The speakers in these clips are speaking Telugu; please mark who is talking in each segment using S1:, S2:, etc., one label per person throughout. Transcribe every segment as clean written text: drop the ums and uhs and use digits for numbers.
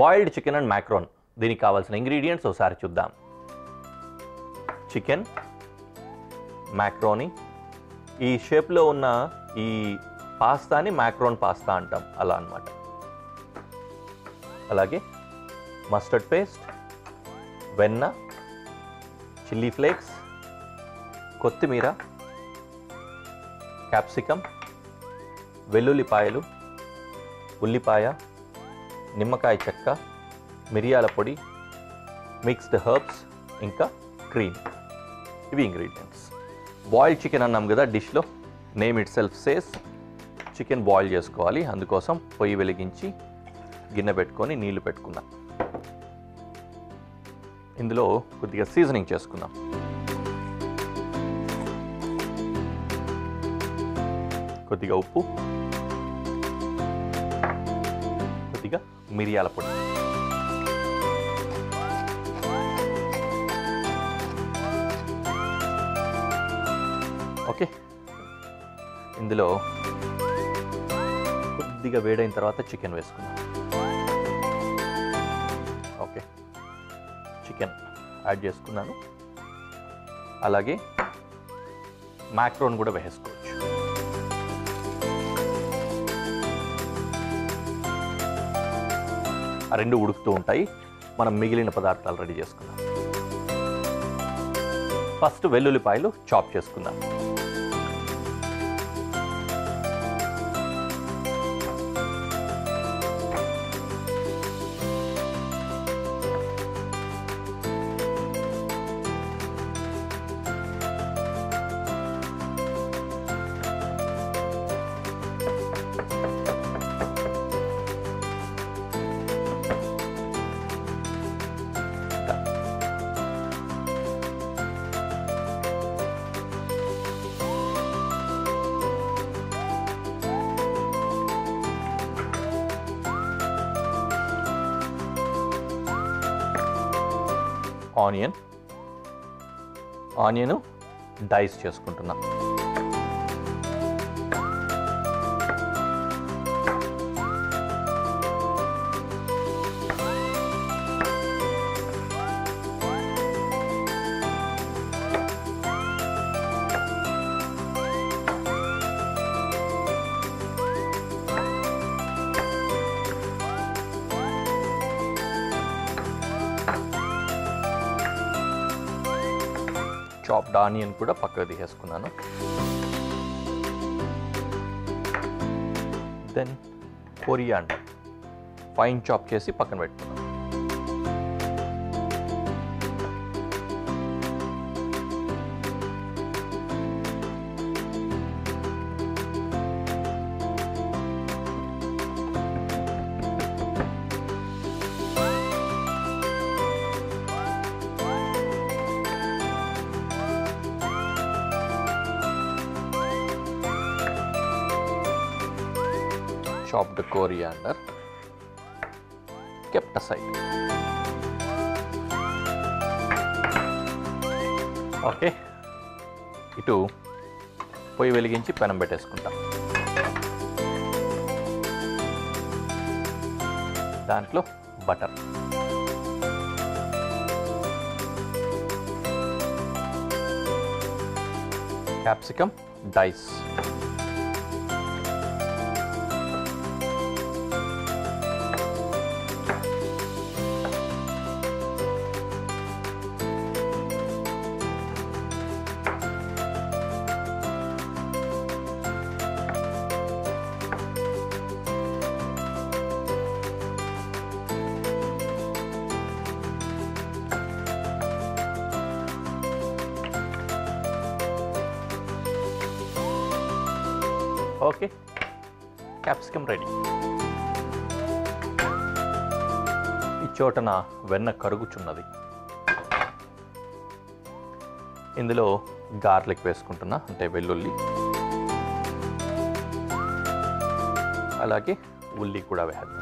S1: Boiled chicken and Macron. దీనికి కావాల్సిన ఇంగ్రీడియంట్స్ ఒకసారి చూద్దాం. Chicken, macaroni. ఈ షేప్లో ఉన్న ఈ పాస్తాని మ్యాక్రోన్ పాస్తా అంటాం, అలా అన్నమాట. అలాగే మస్టర్డ్ పేస్ట్, వెన్న, చిల్లీ ఫ్లేక్స్, కొత్తిమీర, క్యాప్సికమ్, వెల్లుల్లిపాయలు, ఉల్లిపాయ, నిమ్మకాయ చెక్క, మిరియాల పొడి, మిక్స్డ్ హర్బ్స్, ఇంకా క్రీమ్. ఇవి ఇంగ్రీడియంట్స్. బాయిల్డ్ చికెన్ అన్నాం కదా డిష్లో. Name itself says chicken boil చేసుకోవాలి. అందుకోసం పొయ్యి వెలిగించి గిన్నె పెట్టుకొని నీళ్లు పెట్టుకున్నాం. ఇందులో కొద్దిగా సీజనింగ్ చేసుకుందాం. కొద్దిగా ఉప్పు, కొద్దిగా మిరియాల పొడి, ఓకే. ఇందులో కొద్దిగా వేడైన తర్వాత చికెన్ వేసుకుందాం. ఓకే, చికెన్ యాడ్ చేసుకున్నాను. అలాగే మ్యాక్రోన్ కూడా వేసుకోవచ్చు. ఆ రెండు ఉడుకుతూ ఉంటాయి. మనం మిగిలిన పదార్థాలు రెడీ చేసుకుందాం. ఫస్ట్ వెల్లుల్లిపాయలు చాప్ చేసుకుందాం. ఆనియన్ డైస్ చేసుకుంటున్నాం. చాప్డ్ ఆనియన్ కూడా పక్కకు తీసేసుకున్నాను. దెన్ కొరియాండర్ ఫైన్ చాప్ చేసి పక్కన పెట్టుకున్నాను. Chopped coriander kept aside. Okay, ఇటు పొయ్యి వెలిగించి పెనం పెట్టేసుకుంటాం. దాంట్లో butter, capsicum dice, okay, capsicum ready. ఈ చోటన వెన్న కరుగుచున్నది. ఇందులో గార్లిక్ వేసుకుంటున్నా, అంటే వెల్లుల్లి, అలాగే ఉల్లి కూడా వేద్దాం.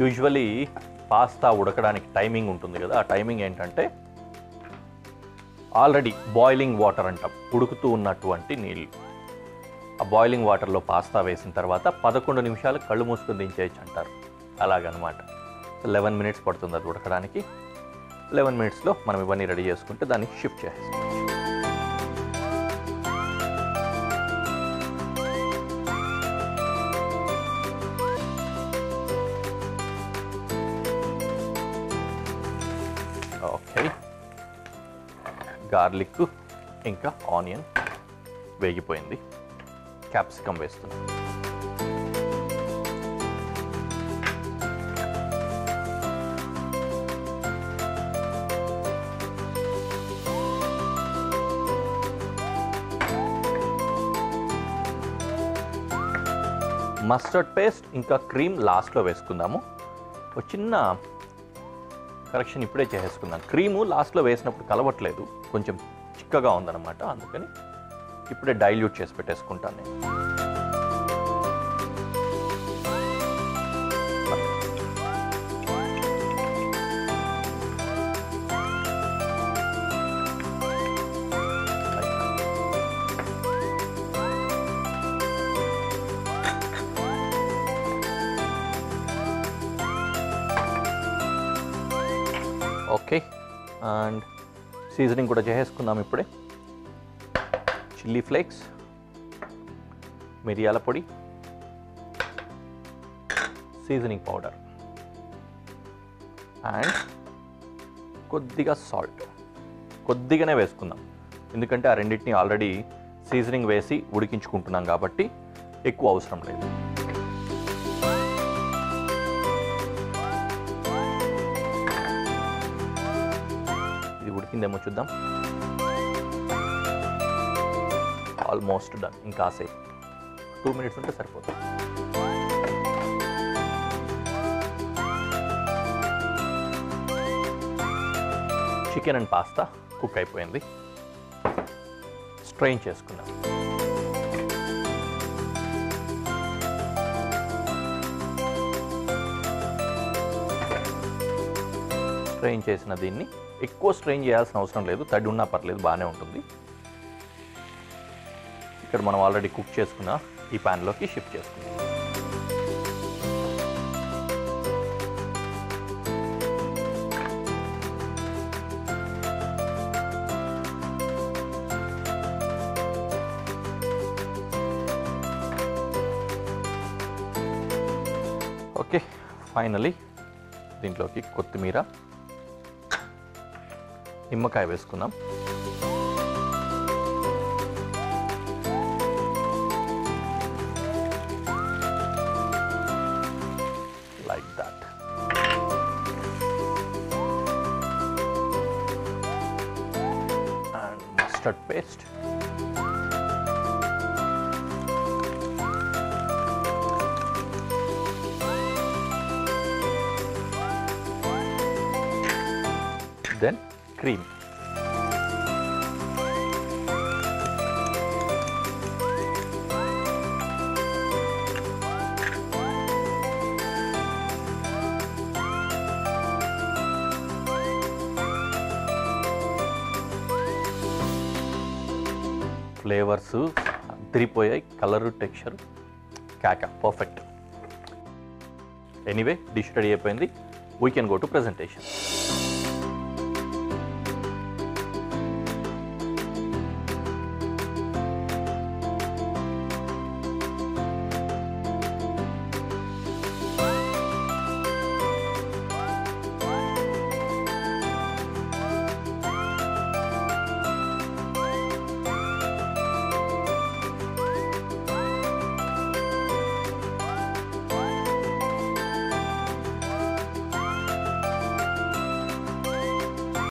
S1: యూజువలీ పాస్తా ఉడకడానికి టైమింగ్ ఉంటుంది కదా, ఆ టైమింగ్ ఏంటంటే ఆల్రెడీ బాయిలింగ్ వాటర్ అంటాం, ఉడుకుతూ ఉన్నటువంటి నీళ్ళు. ఆ బాయిలింగ్ వాటర్లో పాస్తా వేసిన తర్వాత 11 నిమిషాలు కళ్ళు మూసుకొని దించేయచ్చు అంటారు. అలాగనమాట. 11 మినిట్స్ పడుతుంది అది ఉడకడానికి. 11 మినిట్స్లో మనం ఇవన్నీ రెడీ చేసుకుంటే దాన్ని షిఫ్ట్ చేసేసుకోవచ్చు. ఓకే, గార్లిక్ ఇంకా ఆనియన్ వేగిపోయింది. క్యాప్సికమ్ వేస్తున్నాం. మస్టర్డ్ పేస్ట్ ఇంకా క్రీమ్ లాస్ట్లో వేసుకుందాము. ఒక చిన్న కరెక్షన్ ఇప్పుడే చేసేసుకుందాం. క్రీము లాస్ట్లో వేసినప్పుడు కలవట్లేదు, కొంచెం చిక్కగా ఉందన్నమాట. అందుకని ఇప్పుడే డైల్యూట్ చేసి పెట్టేసుకుంటాను నేను. ఓకే, అండ్ సీజనింగ్ కూడా చేసేసుకుందాం ఇప్పుడే. చిల్లీ ఫ్లేక్స్, మిరియాల పొడి, సీజనింగ్ పౌడర్ అండ్ కొద్దిగా సాల్ట్. కొద్దిగానే వేసుకుందాం, ఎందుకంటే ఆ రెండింటిని ఆల్రెడీ సీజనింగ్ వేసి ఉడికించుకుంటున్నాం కాబట్టి ఎక్కువ అవసరం లేదు. ఇది ఉడికిందేమో చూద్దాం. Almost done. ఇంకాసేపు 2 మినిట్స్ ఉంటే సరిపోతుంది. చికెన్ అండ్ పాస్తా కుక్ అయిపోయింది. స్ట్రెయిన్ చేసుకుందాం. స్ట్రెయిన్ చేసిన దీన్ని ఎక్కువ స్ట్రెయిన్ చేయాల్సిన అవసరం లేదు, తడి ఉన్నా పర్లేదు, బాగానే ఉంటుంది. ఇక్కడ మనం ఆల్రెడీ కుక్ చేసుకున్న ఈ ప్యాన్లోకి షిఫ్ట్ చేసుకుందాం. ఓకే, ఫైనలీ దీంట్లోకి కొత్తిమీర, నిమ్మకాయ వేసుకుందాం. Like that. And mustard paste. Then cream. Flavours అదిరిపోయాయి, కలరు, టెక్స్చర్ కాకా పర్ఫెక్ట్. ఎనీవే, డిష్ రెడీ అయిపోయింది. We can go to presentation.